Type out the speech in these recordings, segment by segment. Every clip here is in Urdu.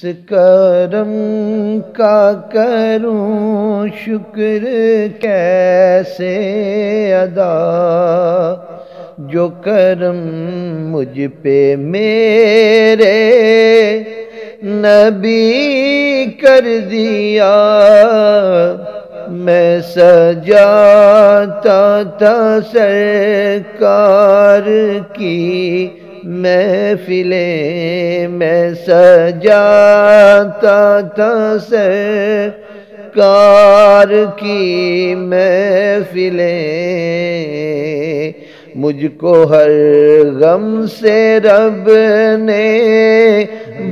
کرم کا کروں شکر کیسے ادا، جو کرم مجھ پہ میرے نبی کر دیا۔ میں سجاتا تھا سرکار کی محفلیں، میں سجاتا تھا سرکار کی محفلیں۔ مجھ کو ہر غم سے رب نے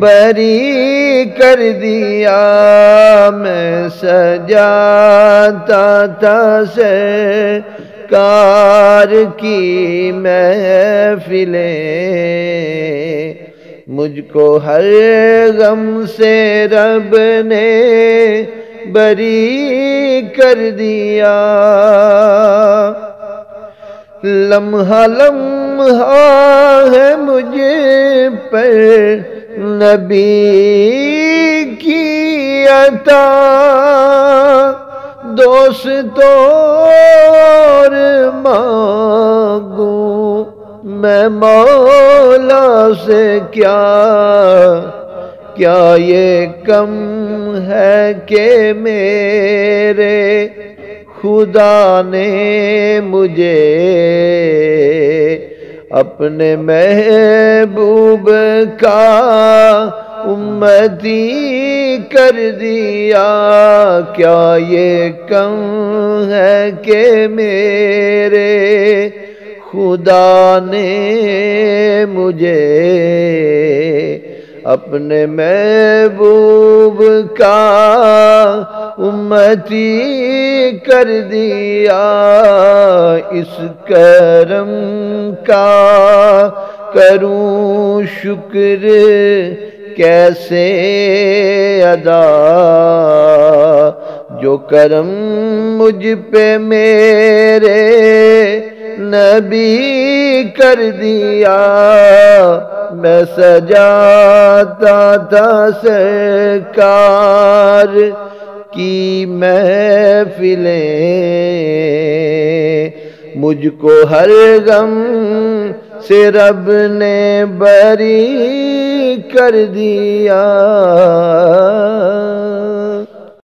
بری کر دیا۔ میں سجاتا تھا سرکار کی محفلیں، مجھ کو ہر غم سے رب نے بری کر دیا۔ لمحہ لمحہ ہے مجھ پر نبی کی عطا، دوستوں اور مانگوں میں مولا سے کیا یہ کم ہے کہ میرے خدا نے مجھے اپنے محبوب کا امتی کر دیا۔ کیا یہ کم ہے کہ میرے خدا نے مجھے اپنے محبوب کا امتی کر دیا۔ اس کرم کا کروں شکر کیسے ادا، جو کرم مجھ پہ میرے نبی کر دیا۔ میں سجاتا تھا سرکار کی محفلیں، مجھ کو ہر غم سے رب نے بری کر دیا۔